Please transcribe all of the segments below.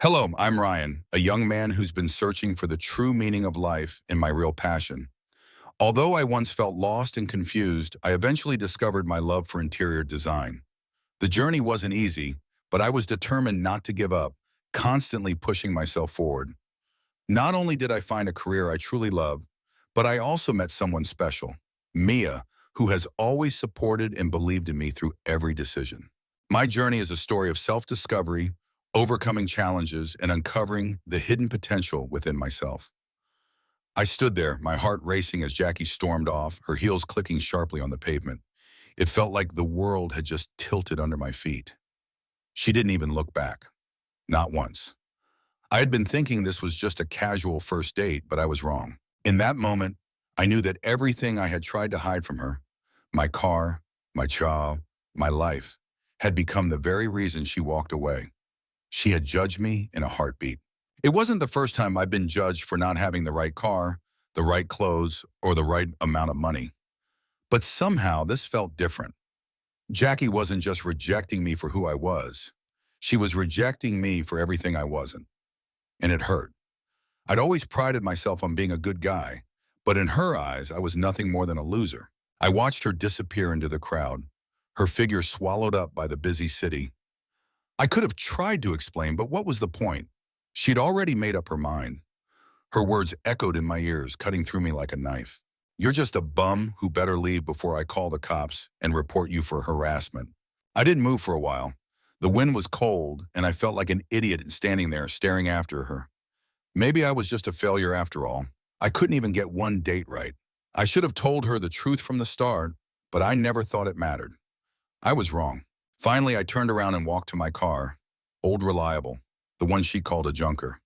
Hello, I'm Ryan, a young man who's been searching for the true meaning of life and my real passion. Although I once felt lost and confused, I eventually discovered my love for interior design. The journey wasn't easy, but I was determined not to give up, constantly pushing myself forward. Not only did I find a career I truly love, but I also met someone special, Mia, who has always supported and believed in me through every decision. My journey is a story of self-discovery, overcoming challenges, and uncovering the hidden potential within myself. I stood there, my heart racing as Jackie stormed off, her heels clicking sharply on the pavement. It felt like the world had just tilted under my feet. She didn't even look back. Not once. I had been thinking this was just a casual first date, but I was wrong. In that moment, I knew that everything I had tried to hide from her, my car, my child, my life, had become the very reason she walked away. She had judged me in a heartbeat. It wasn't the first time I'd been judged for not having the right car, the right clothes, or the right amount of money. But somehow this felt different. Jackie wasn't just rejecting me for who I was. She was rejecting me for everything I wasn't. And it hurt. I'd always prided myself on being a good guy, but in her eyes, I was nothing more than a loser. I watched her disappear into the crowd, her figure swallowed up by the busy city. I could have tried to explain, but what was the point? She'd already made up her mind. Her words echoed in my ears, cutting through me like a knife. You're just a bum who better leave before I call the cops and report you for harassment. I didn't move for a while. The wind was cold, and I felt like an idiot standing there staring after her. Maybe I was just a failure after all. I couldn't even get one date right. I should have told her the truth from the start, but I never thought it mattered. I was wrong. Finally, I turned around and walked to my car, old reliable, the one she called a junker.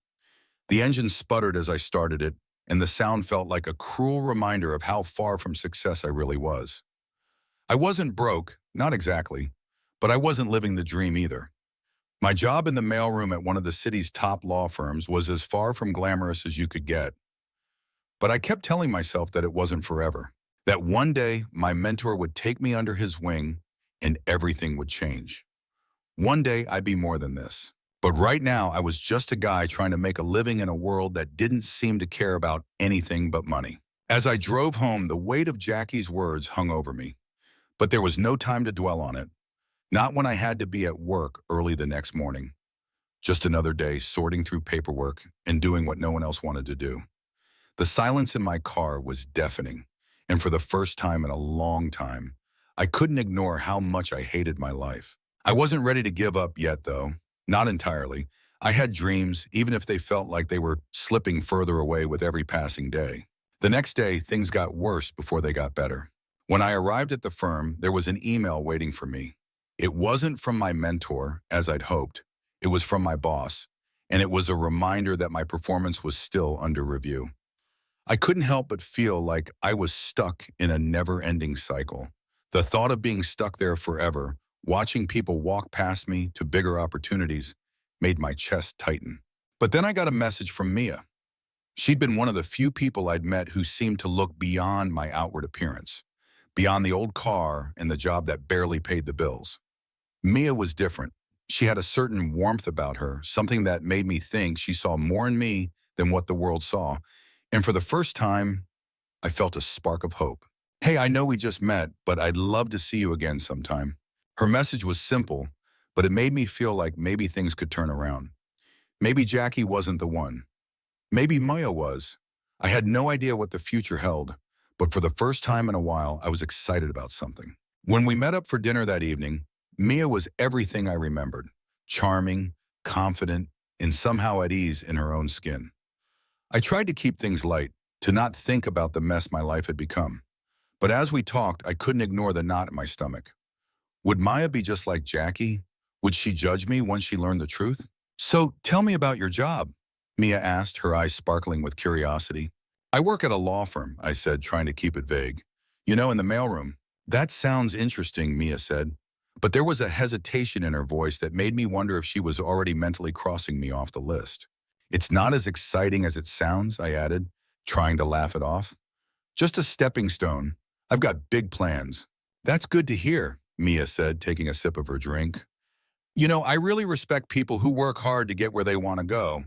The engine sputtered as I started it, and the sound felt like a cruel reminder of how far from success I really was. I wasn't broke, not exactly, but I wasn't living the dream either. My job in the mailroom at one of the city's top law firms was as far from glamorous as you could get. But I kept telling myself that it wasn't forever, that one day my mentor would take me under his wing and everything would change. One day I'd be more than this. But right now I was just a guy trying to make a living in a world that didn't seem to care about anything but money. As I drove home, the weight of Jackie's words hung over me. But there was no time to dwell on it. Not when I had to be at work early the next morning. Just another day sorting through paperwork and doing what no one else wanted to do. The silence in my car was deafening, and for the first time in a long time, I couldn't ignore how much I hated my life. I wasn't ready to give up yet, though. Not entirely. I had dreams, even if they felt like they were slipping further away with every passing day. The next day, things got worse before they got better. When I arrived at the firm, there was an email waiting for me. It wasn't from my mentor, as I'd hoped. It was from my boss, and it was a reminder that my performance was still under review. I couldn't help but feel like I was stuck in a never-ending cycle. The thought of being stuck there forever, watching people walk past me to bigger opportunities, made my chest tighten. But then I got a message from Mia. She'd been one of the few people I'd met who seemed to look beyond my outward appearance, beyond the old car and the job that barely paid the bills. Mia was different. She had a certain warmth about her, something that made me think she saw more in me than what the world saw. And for the first time, I felt a spark of hope. Hey, I know we just met, but I'd love to see you again sometime. Her message was simple, but it made me feel like maybe things could turn around. Maybe Jackie wasn't the one. Maybe Maya was. I had no idea what the future held, but for the first time in a while, I was excited about something. When we met up for dinner that evening, Mia was everything I remembered. Charming, confident, and somehow at ease in her own skin. I tried to keep things light, to not think about the mess my life had become. But as we talked, I couldn't ignore the knot in my stomach. Would Maya be just like Jackie? Would she judge me once she learned the truth? So tell me about your job, Mia asked, her eyes sparkling with curiosity. I work at a law firm, I said, trying to keep it vague. You know, in the mailroom. That sounds interesting, Mia said. But there was a hesitation in her voice that made me wonder if she was already mentally crossing me off the list. It's not as exciting as it sounds, I added, trying to laugh it off. Just a stepping stone. I've got big plans. That's good to hear, Mia said, taking a sip of her drink. I really respect people who work hard to get where they want to go.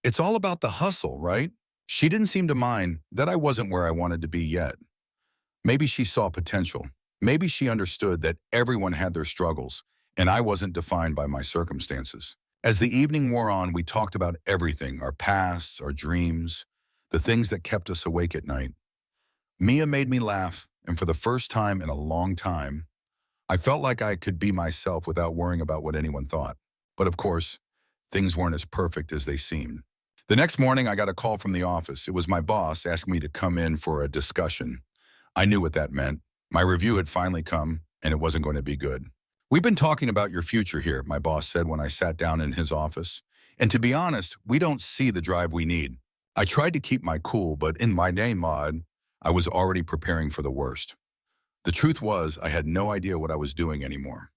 It's all about the hustle, right? She didn't seem to mind that I wasn't where I wanted to be yet. Maybe she saw potential. Maybe she understood that everyone had their struggles, and I wasn't defined by my circumstances. As the evening wore on, we talked about everything, our pasts, our dreams, the things that kept us awake at night. Mia made me laugh, and for the first time in a long time, I felt like I could be myself without worrying about what anyone thought. But of course, things weren't as perfect as they seemed. The next morning, I got a call from the office. It was my boss asking me to come in for a discussion. I knew what that meant. My review had finally come, and it wasn't going to be good. "We've been talking about your future here," my boss said when I sat down in his office. "And to be honest, we don't see the drive we need." I tried to keep my cool, but in my name mod, I was already preparing for the worst. The truth was, I had no idea what I was doing anymore.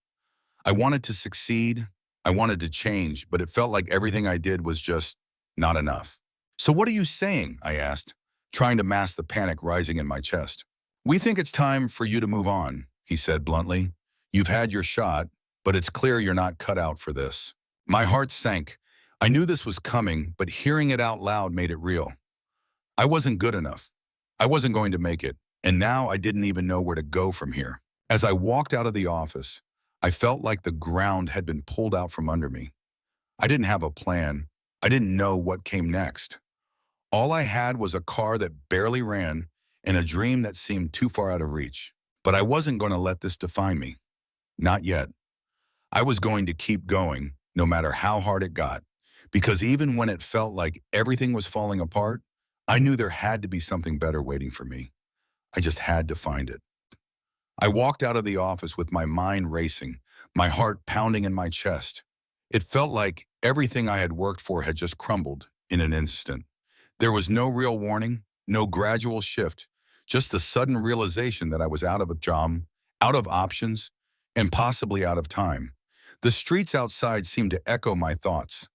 I wanted to succeed, I wanted to change, but it felt like everything I did was just not enough. "So what are you saying?" I asked, trying to mask the panic rising in my chest. "We think it's time for you to move on," he said bluntly. "You've had your shot, but it's clear you're not cut out for this." My heart sank. I knew this was coming, but hearing it out loud made it real. I wasn't good enough. I wasn't going to make it, and now I didn't even know where to go from here. As I walked out of the office, I felt like the ground had been pulled out from under me. I didn't have a plan. I didn't know what came next. All I had was a car that barely ran and a dream that seemed too far out of reach. But I wasn't going to let this define me. Not yet. I was going to keep going, no matter how hard it got. Because even when it felt like everything was falling apart, I knew there had to be something better waiting for me. I just had to find it. I walked out of the office with my mind racing, my heart pounding in my chest. It felt like everything I had worked for had just crumbled in an instant. There was no real warning, no gradual shift, just the sudden realization that I was out of a job, out of options, and possibly out of time. The streets outside seemed to echo my thoughts,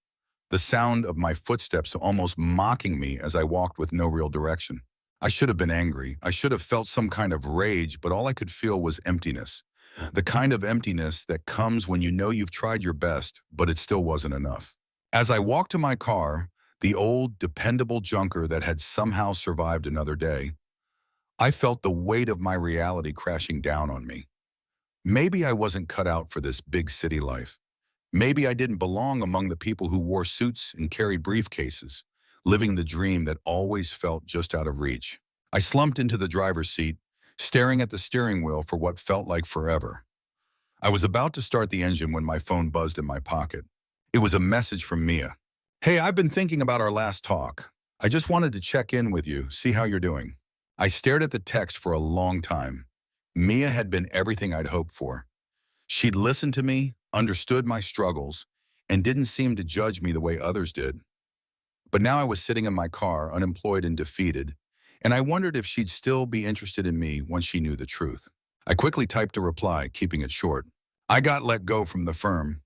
the sound of my footsteps almost mocking me as I walked with no real direction. I should have been angry. I should have felt some kind of rage, but all I could feel was emptiness. The kind of emptiness that comes when you know you've tried your best, but it still wasn't enough. As I walked to my car, the old, dependable junker that had somehow survived another day, I felt the weight of my reality crashing down on me. Maybe I wasn't cut out for this big city life. Maybe I didn't belong among the people who wore suits and carried briefcases, living the dream that always felt just out of reach. I slumped into the driver's seat, staring at the steering wheel for what felt like forever. I was about to start the engine when my phone buzzed in my pocket. It was a message from Mia. "Hey, I've been thinking about our last talk. I just wanted to check in with you, see how you're doing." I stared at the text for a long time. Mia had been everything I'd hoped for. She'd listened to me, understood my struggles, and didn't seem to judge me the way others did. But now I was sitting in my car, unemployed and defeated, and I wondered if she'd still be interested in me once she knew the truth. I quickly typed a reply, keeping it short. "I got let go from the firm.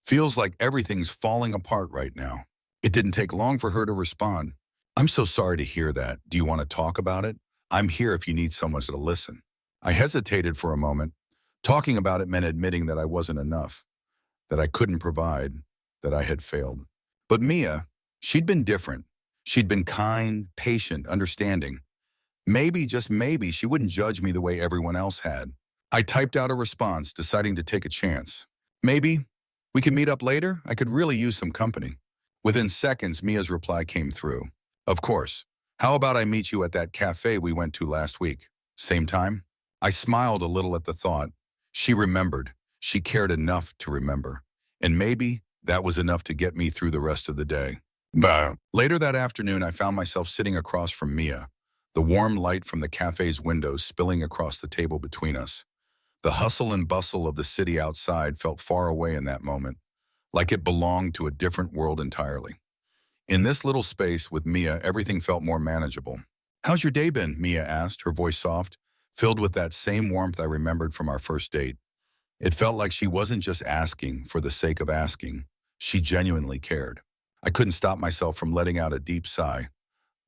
Feels like everything's falling apart right now." It didn't take long for her to respond. "I'm so sorry to hear that. Do you want to talk about it? I'm here if you need someone to listen." I hesitated for a moment. Talking about it meant admitting that I wasn't enough, that I couldn't provide, that I had failed. But Mia, she'd been different. She'd been kind, patient, understanding. Maybe, just maybe, she wouldn't judge me the way everyone else had. I typed out a response, deciding to take a chance. "Maybe we can meet up later? I could really use some company." Within seconds, Mia's reply came through. "Of course. How about I meet you at that cafe we went to last week? Same time?" I smiled a little at the thought. She remembered. She cared enough to remember. And maybe that was enough to get me through the rest of the day. Later that afternoon, I found myself sitting across from Mia, the warm light from the cafe's windows spilling across the table between us. The hustle and bustle of the city outside felt far away in that moment, like it belonged to a different world entirely. In this little space with Mia, everything felt more manageable. "How's your day been?" Mia asked, her voice soft, filled with that same warmth I remembered from our first date. It felt like she wasn't just asking for the sake of asking. She genuinely cared. I couldn't stop myself from letting out a deep sigh.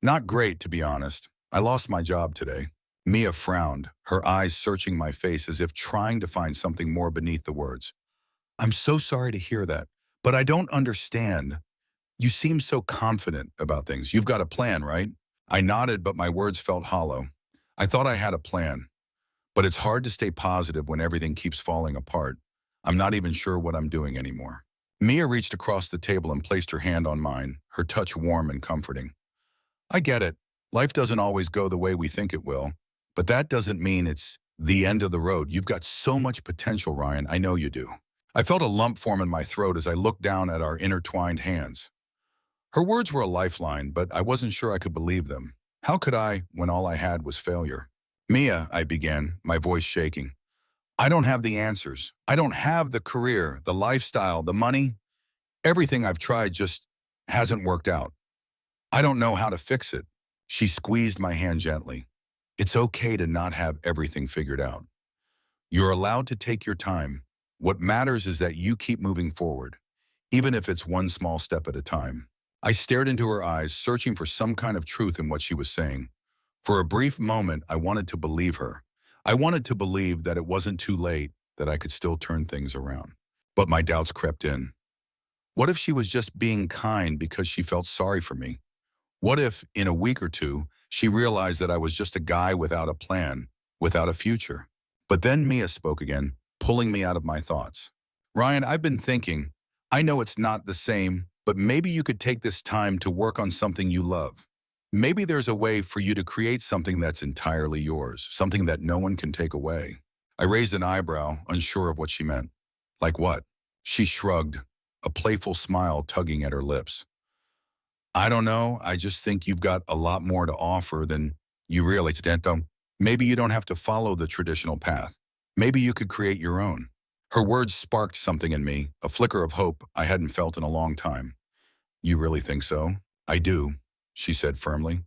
"Not great, to be honest. I lost my job today." Mia frowned, her eyes searching my face as if trying to find something more beneath the words. I'm so sorry to hear that, but I don't understand. You seem so confident about things. You've got a plan, right? I nodded, but my words felt hollow. I thought I had a plan, but it's hard to stay positive when everything keeps falling apart. I'm not even sure what I'm doing anymore. Mia reached across the table and placed her hand on mine, her touch warm and comforting. I get it. Life doesn't always go the way we think it will, but that doesn't mean it's the end of the road. You've got so much potential, Ryan. I know you do. I felt a lump form in my throat as I looked down at our intertwined hands. Her words were a lifeline, but I wasn't sure I could believe them. How could I when all I had was failure? Mia, I began, my voice shaking. I don't have the answers. I don't have the career, the lifestyle, the money. Everything I've tried just hasn't worked out. I don't know how to fix it. She squeezed my hand gently. It's okay to not have everything figured out. You're allowed to take your time. What matters is that you keep moving forward, even if it's one small step at a time. I stared into her eyes, searching for some kind of truth in what she was saying. For a brief moment, I wanted to believe her. I wanted to believe that it wasn't too late, that I could still turn things around. But my doubts crept in. What if she was just being kind because she felt sorry for me? What if, in a week or two, she realized that I was just a guy without a plan, without a future? But then Mia spoke again, pulling me out of my thoughts. Ryan, I've been thinking, I know it's not the same, but maybe you could take this time to work on something you love. Maybe there's a way for you to create something that's entirely yours, something that no one can take away. I raised an eyebrow, unsure of what she meant. Like what? She shrugged, a playful smile tugging at her lips. I don't know. I just think you've got a lot more to offer than you realize, Dento. Maybe you don't have to follow the traditional path. Maybe you could create your own. Her words sparked something in me, a flicker of hope I hadn't felt in a long time. You really think so? I do, she said firmly.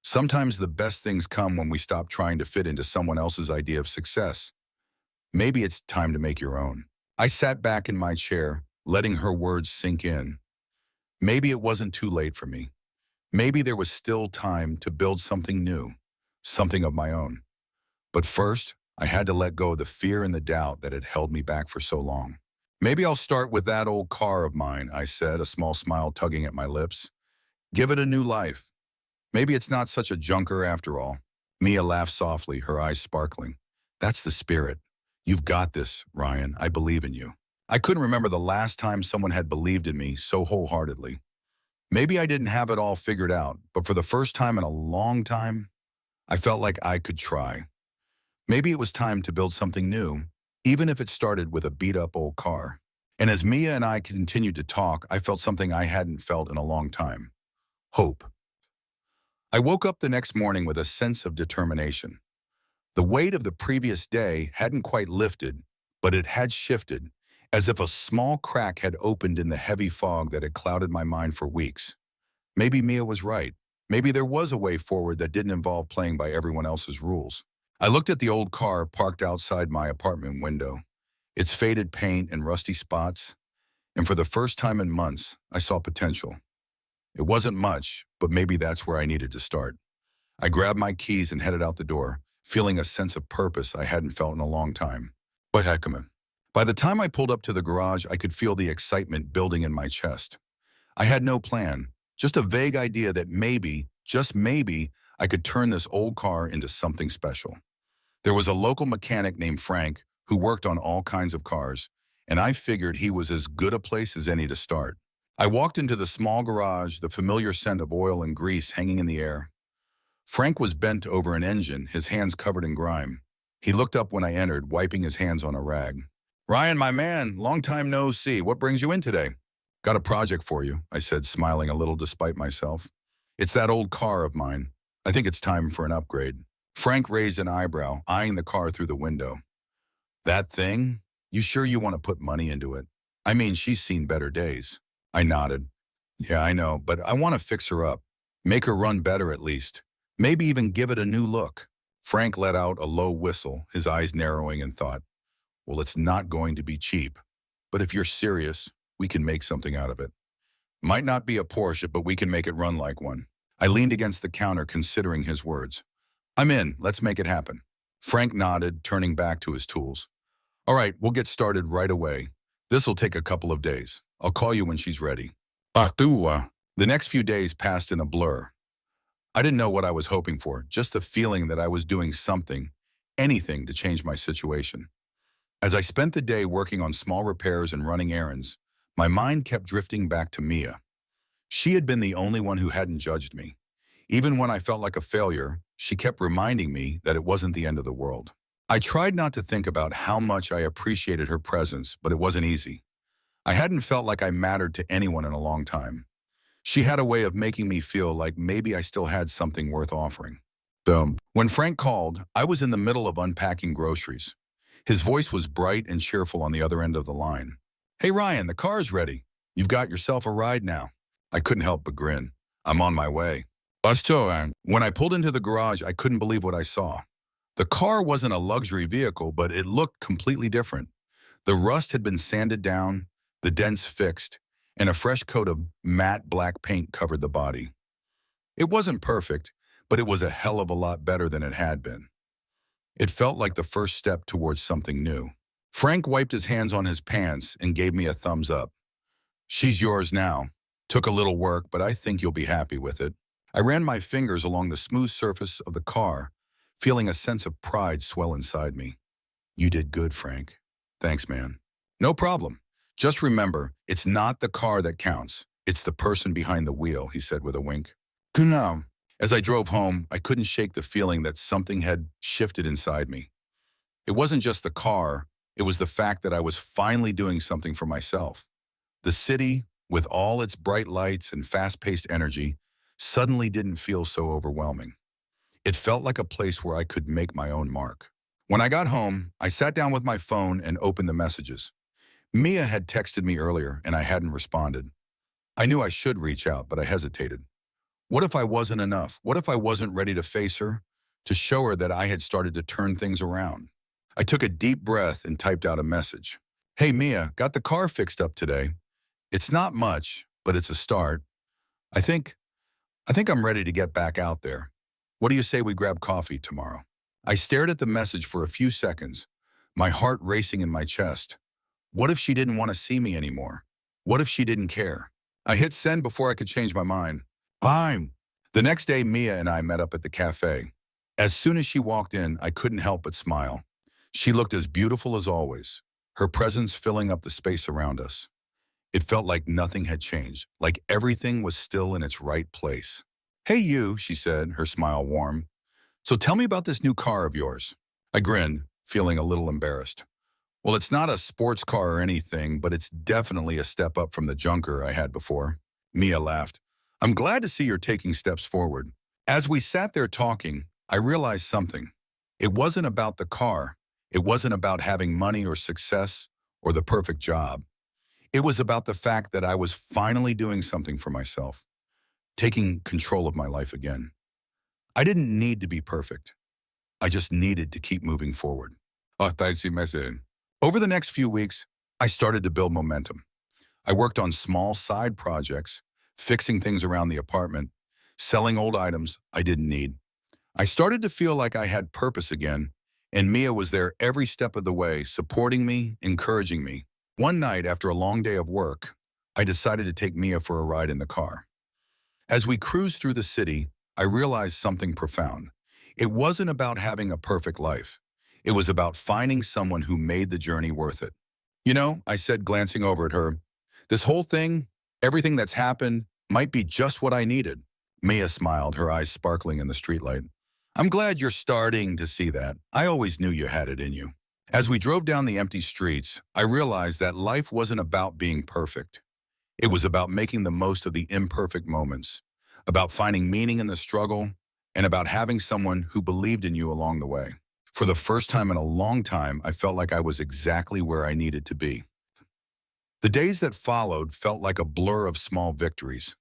Sometimes the best things come when we stop trying to fit into someone else's idea of success. Maybe it's time to make your own. I sat back in my chair, letting her words sink in. Maybe it wasn't too late for me. Maybe there was still time to build something new, something of my own. But first, I had to let go of the fear and the doubt that had held me back for so long. Maybe I'll start with that old car of mine, I said, a small smile tugging at my lips. Give it a new life. Maybe it's not such a junker after all. Mia laughed softly, her eyes sparkling. That's the spirit. You've got this, Ryan. I believe in you. I couldn't remember the last time someone had believed in me so wholeheartedly. Maybe I didn't have it all figured out, but for the first time in a long time, I felt like I could try. Maybe it was time to build something new, even if it started with a beat-up old car. And as Mia and I continued to talk, I felt something I hadn't felt in a long time. Hope. I woke up the next morning with a sense of determination. The weight of the previous day hadn't quite lifted, but it had shifted, as if a small crack had opened in the heavy fog that had clouded my mind for weeks. Maybe Mia was right. Maybe there was a way forward that didn't involve playing by everyone else's rules. I looked at the old car parked outside my apartment window, its faded paint and rusty spots, and for the first time in months, I saw potential. It wasn't much, but maybe that's where I needed to start. I grabbed my keys and headed out the door, feeling a sense of purpose I hadn't felt in a long time. But heck, man. By the time I pulled up to the garage, I could feel the excitement building in my chest. I had no plan, just a vague idea that maybe, just maybe, I could turn this old car into something special. There was a local mechanic named Frank who worked on all kinds of cars, and I figured he was as good a place as any to start. I walked into the small garage, the familiar scent of oil and grease hanging in the air. Frank was bent over an engine, his hands covered in grime. He looked up when I entered, wiping his hands on a rag. Ryan, my man, long time no see. What brings you in today? Got a project for you, I said, smiling a little despite myself. It's that old car of mine. I think it's time for an upgrade. Frank raised an eyebrow, eyeing the car through the window. That thing? You sure you want to put money into it? I mean, she's seen better days. I nodded. Yeah, I know, but I want to fix her up. Make her run better at least. Maybe even give it a new look. Frank let out a low whistle, his eyes narrowing, and thought, well, it's not going to be cheap. But if you're serious, we can make something out of it. Might not be a Porsche, but we can make it run like one. I leaned against the counter, considering his words. I'm in. Let's make it happen. Frank nodded, turning back to his tools. All right, we'll get started right away. This'll take a couple of days. I'll call you when she's ready. Atua. The next few days passed in a blur. I didn't know what I was hoping for, just a feeling that I was doing something, anything to change my situation. As I spent the day working on small repairs and running errands, my mind kept drifting back to Mia. She had been the only one who hadn't judged me. Even when I felt like a failure, she kept reminding me that it wasn't the end of the world. I tried not to think about how much I appreciated her presence, but it wasn't easy. I hadn't felt like I mattered to anyone in a long time. She had a way of making me feel like maybe I still had something worth offering. So, when Frank called, I was in the middle of unpacking groceries. His voice was bright and cheerful on the other end of the line. "Hey Ryan, the car's ready. You've got yourself a ride now." I couldn't help but grin. "I'm on my way." When I pulled into the garage, I couldn't believe what I saw. The car wasn't a luxury vehicle, but it looked completely different. The rust had been sanded down, the dents fixed, and a fresh coat of matte black paint covered the body. It wasn't perfect, but it was a hell of a lot better than it had been. It felt like the first step towards something new. Frank wiped his hands on his pants and gave me a thumbs up. "She's yours now. Took a little work, but I think you'll be happy with it." I ran my fingers along the smooth surface of the car, feeling a sense of pride swell inside me. "You did good, Frank." "Thanks, man." "No problem. Just remember, it's not the car that counts. It's the person behind the wheel," he said with a wink. "No." As I drove home, I couldn't shake the feeling that something had shifted inside me. It wasn't just the car, it was the fact that I was finally doing something for myself. The city, with all its bright lights and fast-paced energy, suddenly didn't feel so overwhelming. It felt like a place where I could make my own mark. When I got home, I sat down with my phone and opened the messages. Mia had texted me earlier and I hadn't responded. I knew I should reach out, but I hesitated. What if I wasn't enough? What if I wasn't ready to face her, to show her that I had started to turn things around? I took a deep breath and typed out a message. "Hey Mia, got the car fixed up today. It's not much, but it's a start. I think I'm ready to get back out there. What do you say we grab coffee tomorrow?" I stared at the message for a few seconds, my heart racing in my chest. What if she didn't want to see me anymore? What if she didn't care? I hit send before I could change my mind. Fine. The next day, Mia and I met up at the cafe. As soon as she walked in, I couldn't help but smile. She looked as beautiful as always, her presence filling up the space around us. It felt like nothing had changed, like everything was still in its right place. "Hey you," she said, her smile warm. "So tell me about this new car of yours." I grinned, feeling a little embarrassed. "Well, it's not a sports car or anything, but it's definitely a step up from the junker I had before." Mia laughed. "I'm glad to see you're taking steps forward." As we sat there talking, I realized something. It wasn't about the car. It wasn't about having money or success or the perfect job. It was about the fact that I was finally doing something for myself, taking control of my life again. I didn't need to be perfect. I just needed to keep moving forward. Over the next few weeks, I started to build momentum. I worked on small side projects, fixing things around the apartment, selling old items I didn't need. I started to feel like I had purpose again, and Mia was there every step of the way, supporting me, encouraging me. One night, after a long day of work, I decided to take Mia for a ride in the car. As we cruised through the city, I realized something profound. It wasn't about having a perfect life. It was about finding someone who made the journey worth it. "You know," I said, glancing over at her, "this whole thing, everything that's happened, might be just what I needed." Mia smiled, her eyes sparkling in the streetlight. "I'm glad you're starting to see that. I always knew you had it in you." As we drove down the empty streets, I realized that life wasn't about being perfect. It was about making the most of the imperfect moments, about finding meaning in the struggle, and about having someone who believed in you along the way. For the first time in a long time, I felt like I was exactly where I needed to be. The days that followed felt like a blur of small victories.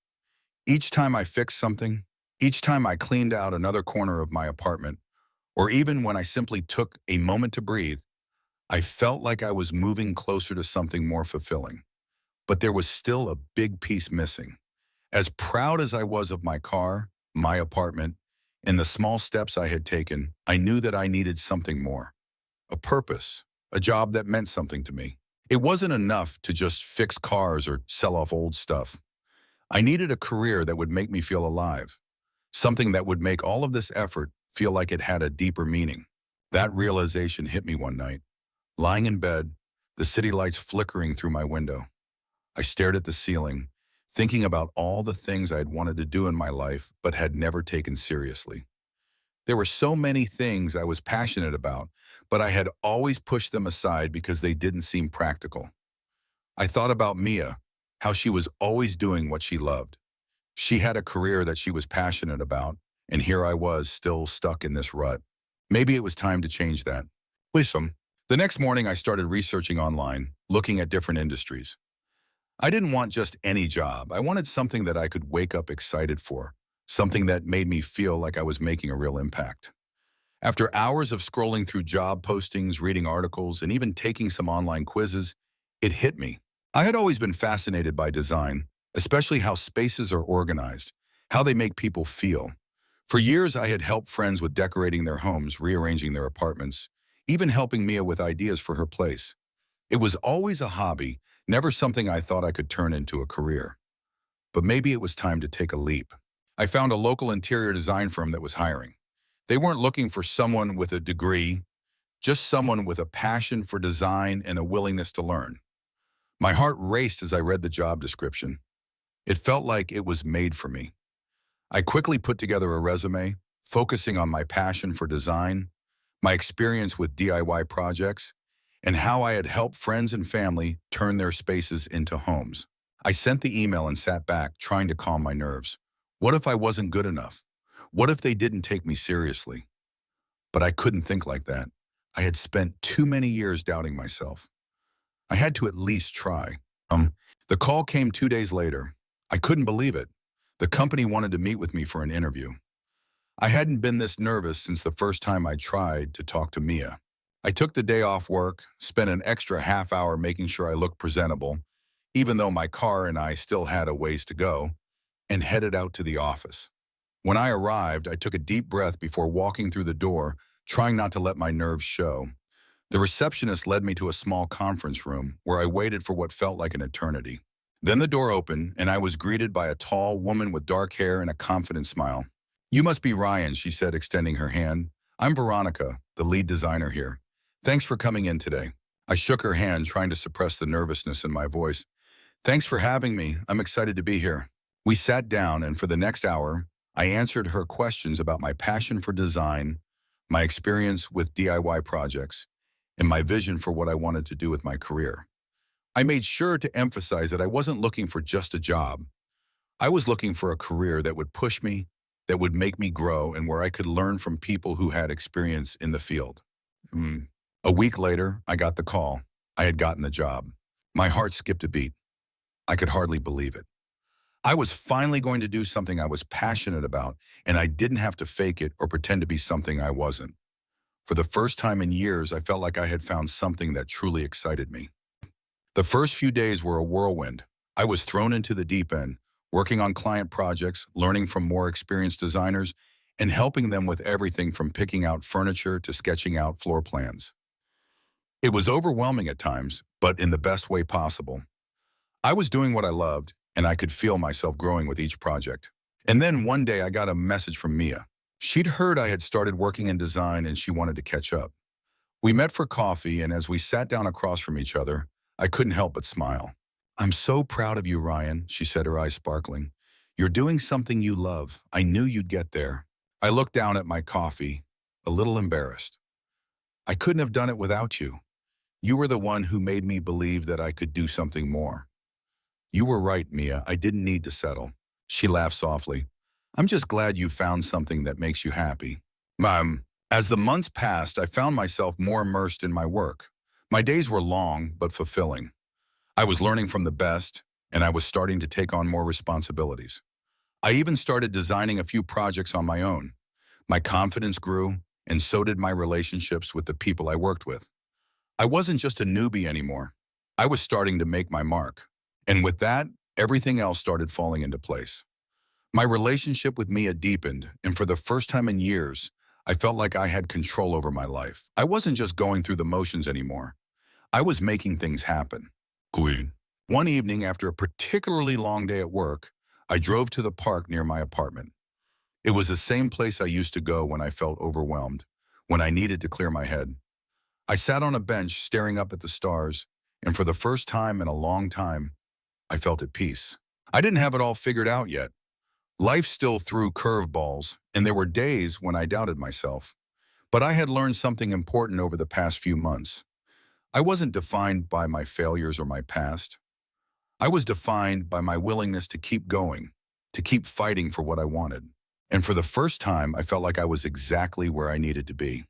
Each time I fixed something, each time I cleaned out another corner of my apartment, or even when I simply took a moment to breathe, I felt like I was moving closer to something more fulfilling. But there was still a big piece missing. As proud as I was of my car, my apartment, and the small steps I had taken, I knew that I needed something more. A purpose, a job that meant something to me. It wasn't enough to just fix cars or sell off old stuff. I needed a career that would make me feel alive, something that would make all of this effort feel like it had a deeper meaning. That realization hit me one night. Lying in bed, the city lights flickering through my window. I stared at the ceiling, thinking about all the things I had wanted to do in my life but had never taken seriously. There were so many things I was passionate about, but I had always pushed them aside because they didn't seem practical. I thought about Mia, how she was always doing what she loved. She had a career that she was passionate about, and here I was still stuck in this rut. Maybe it was time to change that. Listen, the next morning I started researching online, looking at different industries. I didn't want just any job. I wanted something that I could wake up excited for, something that made me feel like I was making a real impact. After hours of scrolling through job postings, reading articles, and even taking some online quizzes, it hit me. I had always been fascinated by design, especially how spaces are organized, how they make people feel. For years, I had helped friends with decorating their homes, rearranging their apartments, even helping Mia with ideas for her place. It was always a hobby, never something I thought I could turn into a career. But maybe it was time to take a leap. I found a local interior design firm that was hiring. They weren't looking for someone with a degree, just someone with a passion for design and a willingness to learn. My heart raced as I read the job description. It felt like it was made for me. I quickly put together a resume, focusing on my passion for design, my experience with DIY projects, and how I had helped friends and family turn their spaces into homes. I sent the email and sat back, trying to calm my nerves. What if I wasn't good enough? What if they didn't take me seriously? But I couldn't think like that. I had spent too many years doubting myself. I had to at least try. The call came 2 days later. I couldn't believe it. The company wanted to meet with me for an interview. I hadn't been this nervous since the first time I tried to talk to Mia. I took the day off work, spent an extra half hour making sure I looked presentable, even though my car and I still had a ways to go, and headed out to the office. When I arrived, I took a deep breath before walking through the door, trying not to let my nerves show. The receptionist led me to a small conference room where I waited for what felt like an eternity. Then the door opened, and I was greeted by a tall woman with dark hair and a confident smile. "You must be Ryan," she said, extending her hand. "I'm Veronica, the lead designer here. Thanks for coming in today." I shook her hand, trying to suppress the nervousness in my voice. "Thanks for having me. I'm excited to be here." We sat down, and for the next hour, I answered her questions about my passion for design, my experience with DIY projects, and my vision for what I wanted to do with my career. I made sure to emphasize that I wasn't looking for just a job. I was looking for a career that would push me, that would make me grow, and where I could learn from people who had experience in the field. A week later, I got the call. I had gotten the job. My heart skipped a beat. I could hardly believe it. I was finally going to do something I was passionate about, and I didn't have to fake it or pretend to be something I wasn't. For the first time in years, I felt like I had found something that truly excited me. The first few days were a whirlwind. I was thrown into the deep end, working on client projects, learning from more experienced designers, and helping them with everything from picking out furniture to sketching out floor plans. It was overwhelming at times, but in the best way possible. I was doing what I loved, and I could feel myself growing with each project. And then one day I got a message from Mia. She'd heard I had started working in design and she wanted to catch up. We met for coffee, and as we sat down across from each other, I couldn't help but smile. "I'm so proud of you, Ryan," she said, her eyes sparkling. "You're doing something you love. I knew you'd get there." I looked down at my coffee, a little embarrassed. "I couldn't have done it without you. You were the one who made me believe that I could do something more." "You were right, Mia. I didn't need to settle." She laughed softly. "I'm just glad you found something that makes you happy." As the months passed, I found myself more immersed in my work. My days were long, but fulfilling. I was learning from the best, and I was starting to take on more responsibilities. I even started designing a few projects on my own. My confidence grew, and so did my relationships with the people I worked with. I wasn't just a newbie anymore. I was starting to make my mark. And with that, everything else started falling into place. My relationship with Mia deepened, and for the first time in years, I felt like I had control over my life. I wasn't just going through the motions anymore. I was making things happen. Good. One evening after a particularly long day at work, I drove to the park near my apartment. It was the same place I used to go when I felt overwhelmed, when I needed to clear my head. I sat on a bench staring up at the stars, and for the first time in a long time, I felt at peace. I didn't have it all figured out yet. Life still threw curveballs, and there were days when I doubted myself. But I had learned something important over the past few months. I wasn't defined by my failures or my past. I was defined by my willingness to keep going, to keep fighting for what I wanted. And for the first time, I felt like I was exactly where I needed to be.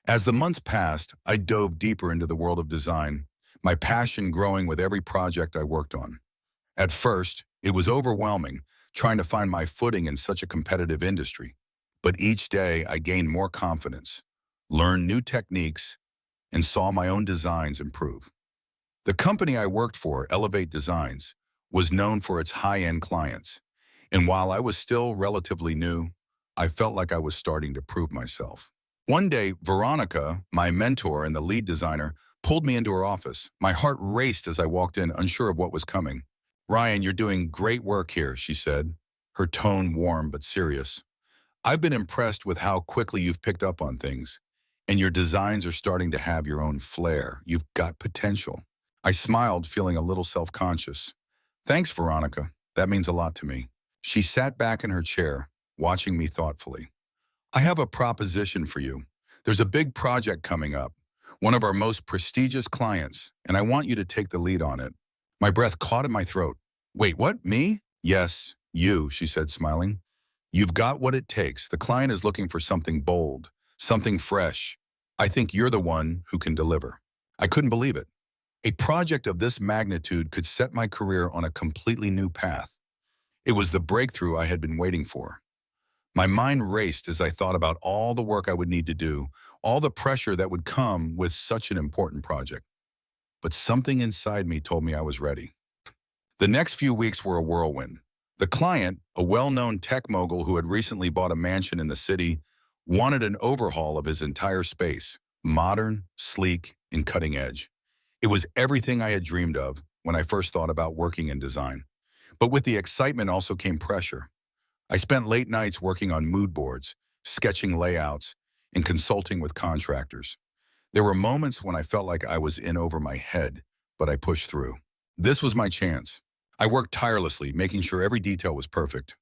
As the months passed, I dove deeper into the world of design, my passion growing with every project I worked on. At first, it was overwhelming, trying to find my footing in such a competitive industry. But each day, I gained more confidence, learned new techniques, and saw my own designs improve. The company I worked for, Elevate Designs, was known for its high-end clients. And while I was still relatively new, I felt like I was starting to prove myself. One day, Veronica, my mentor and the lead designer, pulled me into her office. My heart raced as I walked in, unsure of what was coming. "Ryan, you're doing great work here," she said, her tone warm but serious. "I've been impressed with how quickly you've picked up on things, and your designs are starting to have your own flair. You've got potential." I smiled, feeling a little self-conscious. "Thanks, Veronica. That means a lot to me." She sat back in her chair, watching me thoughtfully. "I have a proposition for you. There's a big project coming up, one of our most prestigious clients, and I want you to take the lead on it." My breath caught in my throat. "Wait, what, me?" "Yes, you," she said, smiling. "You've got what it takes. The client is looking for something bold, something fresh. I think you're the one who can deliver." I couldn't believe it. A project of this magnitude could set my career on a completely new path. It was the breakthrough I had been waiting for. My mind raced as I thought about all the work I would need to do, all the pressure that would come with such an important project. But something inside me told me I was ready. The next few weeks were a whirlwind. The client, a well-known tech mogul who had recently bought a mansion in the city, wanted an overhaul of his entire space, modern, sleek, and cutting edge. It was everything I had dreamed of when I first thought about working in design. But with the excitement also came pressure. I spent late nights working on mood boards, sketching layouts, and consulting with contractors. There were moments when I felt like I was in over my head, but I pushed through. This was my chance. I worked tirelessly, making sure every detail was perfect.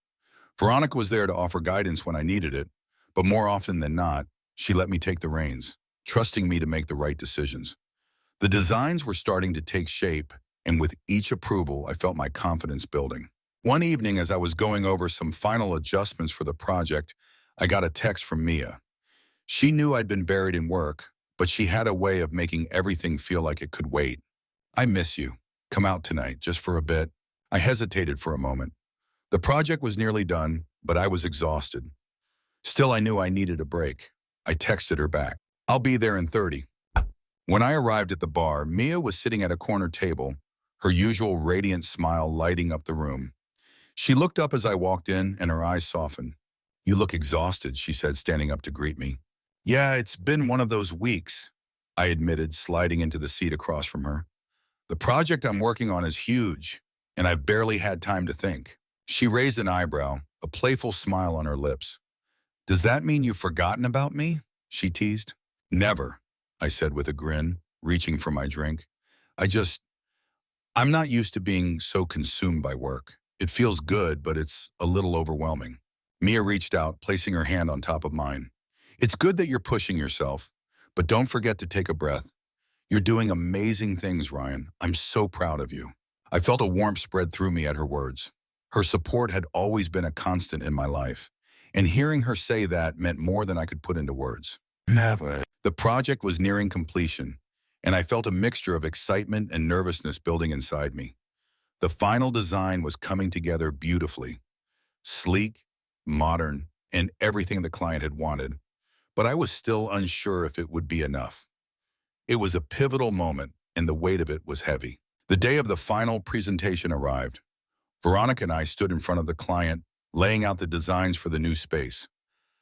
Veronica was there to offer guidance when I needed it, but more often than not, she let me take the reins, trusting me to make the right decisions. The designs were starting to take shape, and with each approval, I felt my confidence building. One evening, as I was going over some final adjustments for the project, I got a text from Mia. She knew I'd been buried in work, but she had a way of making everything feel like it could wait. "I miss you. Come out tonight, just for a bit." I hesitated for a moment. The project was nearly done, but I was exhausted. Still, I knew I needed a break. I texted her back. "I'll be there in 30. When I arrived at the bar, Mia was sitting at a corner table, her usual radiant smile lighting up the room. She looked up as I walked in, and her eyes softened. "You look exhausted," she said, standing up to greet me. "Yeah, it's been one of those weeks," I admitted, sliding into the seat across from her. "The project I'm working on is huge, and I've barely had time to think." She raised an eyebrow, a playful smile on her lips. "Does that mean you've forgotten about me?" she teased. "Never," I said with a grin, reaching for my drink. I'm not used to being so consumed by work. It feels good, but it's a little overwhelming." Mia reached out, placing her hand on top of mine. "It's good that you're pushing yourself, but don't forget to take a breath. You're doing amazing things, Ryan. I'm so proud of you." I felt a warmth spread through me at her words. Her support had always been a constant in my life, and hearing her say that meant more than I could put into words. Never. The project was nearing completion, and I felt a mixture of excitement and nervousness building inside me. The final design was coming together beautifully, sleek, modern, and everything the client had wanted, but I was still unsure if it would be enough. It was a pivotal moment, and the weight of it was heavy. The day of the final presentation arrived. Veronica and I stood in front of the client, laying out the designs for the new space.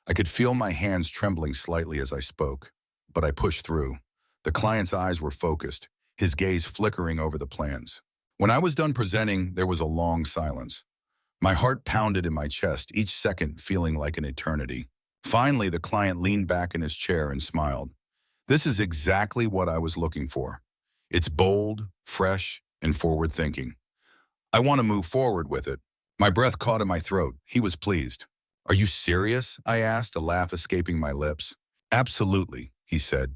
I could feel my hands trembling slightly as I spoke, but I pushed through. The client's eyes were focused, his gaze flickering over the plans. When I was done presenting, there was a long silence. My heart pounded in my chest, each second feeling like an eternity. Finally, the client leaned back in his chair and smiled. This is exactly what I was looking for. It's bold, fresh, and forward-thinking. I want to move forward with it. My breath caught in my throat. He was pleased. Are you serious? I asked, a laugh escaping my lips. Absolutely, he said,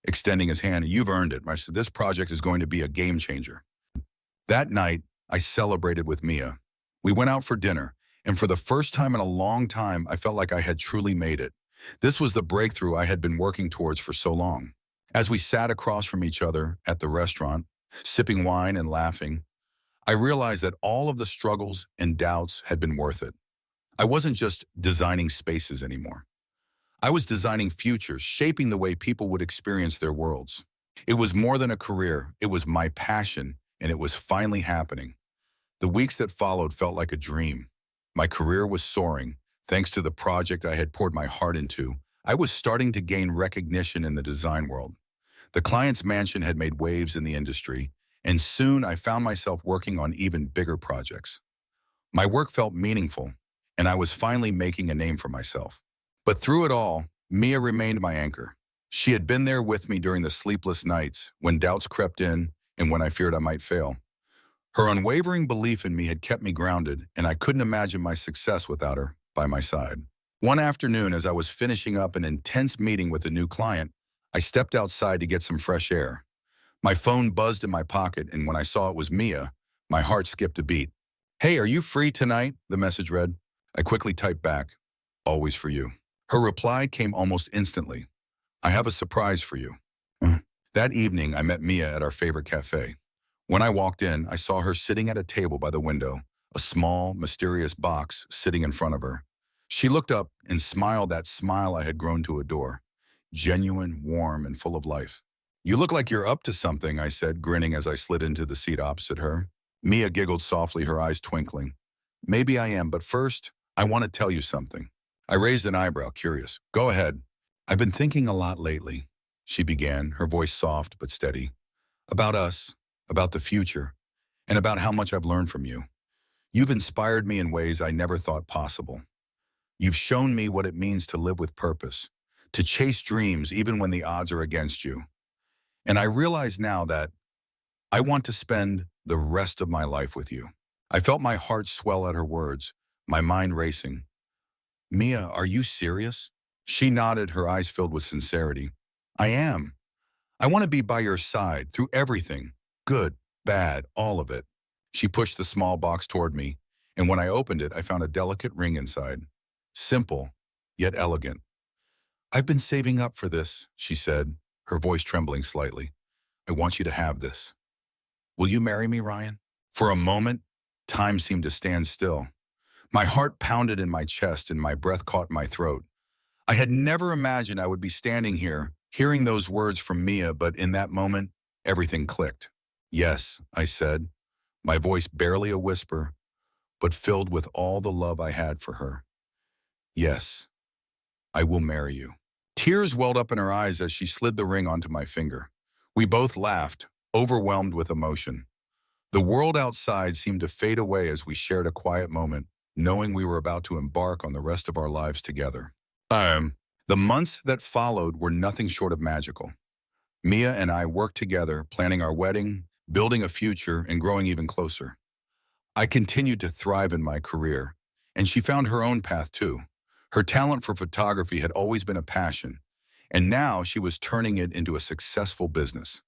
extending his hand. You've earned it. I said, this project is going to be a game changer. That night, I celebrated with Mia. We went out for dinner, and for the first time in a long time, I felt like I had truly made it. This was the breakthrough I had been working towards for so long. As we sat across from each other at the restaurant, sipping wine and laughing, I realized that all of the struggles and doubts had been worth it. I wasn't just designing spaces anymore. I was designing futures, shaping the way people would experience their worlds. It was more than a career, it was my passion, and it was finally happening. The weeks that followed felt like a dream. My career was soaring, thanks to the project I had poured my heart into. I was starting to gain recognition in the design world. The client's mansion had made waves in the industry, and soon I found myself working on even bigger projects. My work felt meaningful, and I was finally making a name for myself. But through it all, Mia remained my anchor. She had been there with me during the sleepless nights, when doubts crept in, and when I feared I might fail. Her unwavering belief in me had kept me grounded, and I couldn't imagine my success without her by my side. One afternoon, as I was finishing up an intense meeting with a new client, I stepped outside to get some fresh air. My phone buzzed in my pocket, and when I saw it was Mia, my heart skipped a beat. Hey, are you free tonight? The message read. I quickly typed back, always for you. Her reply came almost instantly. I have a surprise for you. That evening, I met Mia at our favorite cafe. When I walked in, I saw her sitting at a table by the window, a small, mysterious box sitting in front of her. She looked up and smiled that smile I had grown to adore, genuine, warm, and full of life. You look like you're up to something, I said, grinning as I slid into the seat opposite her. Mia giggled softly, her eyes twinkling. Maybe I am, but first, I want to tell you something. I raised an eyebrow, curious. Go ahead. I've been thinking a lot lately, she began, her voice soft but steady. About us, about the future, and about how much I've learned from you. You've inspired me in ways I never thought possible. You've shown me what it means to live with purpose, to chase dreams even when the odds are against you. And I realize now that I want to spend the rest of my life with you. I felt my heart swell at her words, my mind racing. Mia, are you serious? She nodded, her eyes filled with sincerity. I am. I want to be by your side through everything, good, bad, all of it. She pushed the small box toward me, and when I opened it, I found a delicate ring inside. Simple, yet elegant. I've been saving up for this, she said, her voice trembling slightly. I want you to have this. Will you marry me, Ryan? For a moment, time seemed to stand still. My heart pounded in my chest and my breath caught in my throat. I had never imagined I would be standing here, hearing those words from Mia, but in that moment, everything clicked. Yes, I said, my voice barely a whisper, but filled with all the love I had for her. Yes, I will marry you. Tears welled up in her eyes as she slid the ring onto my finger. We both laughed, overwhelmed with emotion. The world outside seemed to fade away as we shared a quiet moment, knowing we were about to embark on the rest of our lives together. The months that followed were nothing short of magical. Mia and I worked together, planning our wedding, building a future, and growing even closer. I continued to thrive in my career, and she found her own path too. Her talent for photography had always been a passion, and now she was turning it into a successful business.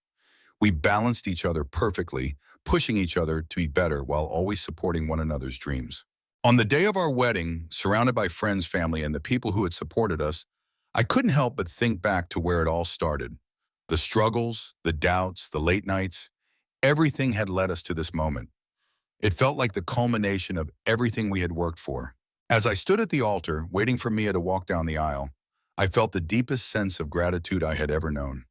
We balanced each other perfectly, pushing each other to be better while always supporting one another's dreams. On the day of our wedding, surrounded by friends, family, and the people who had supported us, I couldn't help but think back to where it all started. The struggles, the doubts, the late nights, everything had led us to this moment. It felt like the culmination of everything we had worked for. As I stood at the altar, waiting for Mia to walk down the aisle, I felt the deepest sense of gratitude I had ever known.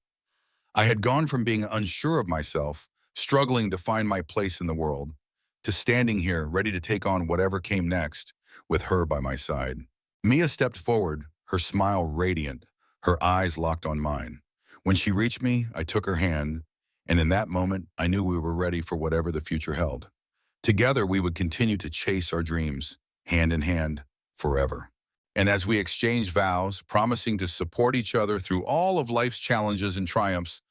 I had gone from being unsure of myself, struggling to find my place in the world, to standing here ready to take on whatever came next, with her by my side. Mia stepped forward, her smile radiant, her eyes locked on mine. When she reached me, I took her hand, and in that moment, I knew we were ready for whatever the future held. Together, we would continue to chase our dreams, hand in hand, forever. And as we exchanged vows, promising to support each other through all of life's challenges and triumphs,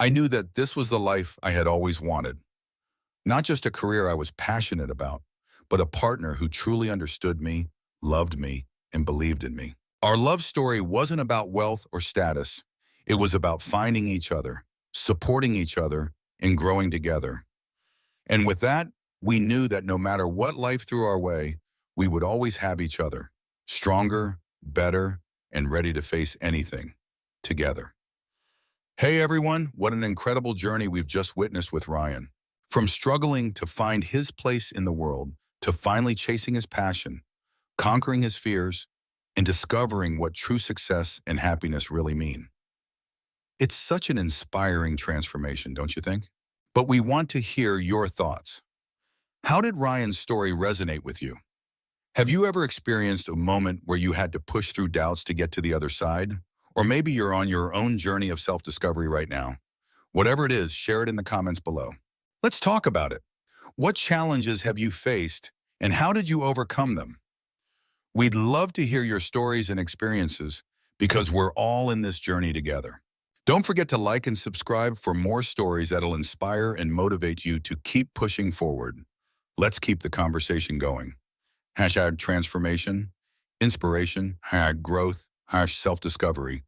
I knew that this was the life I had always wanted. Not just a career I was passionate about, but a partner who truly understood me, loved me, and believed in me. Our love story wasn't about wealth or status. It was about finding each other, supporting each other, and growing together. And with that, we knew that no matter what life threw our way, we would always have each other, stronger, better, and ready to face anything, together. Hey everyone, what an incredible journey we've just witnessed with Ryan. From struggling to find his place in the world, to finally chasing his passion, conquering his fears, and discovering what true success and happiness really mean. It's such an inspiring transformation, don't you think? But we want to hear your thoughts. How did Ryan's story resonate with you? Have you ever experienced a moment where you had to push through doubts to get to the other side? Or maybe you're on your own journey of self-discovery right now. Whatever it is, share it in the comments below. Let's talk about it. What challenges have you faced, and how did you overcome them? We'd love to hear your stories and experiences because we're all in this journey together. Don't forget to like and subscribe for more stories that'll inspire and motivate you to keep pushing forward. Let's keep the conversation going. # transformation, inspiration, # growth, # self-discovery.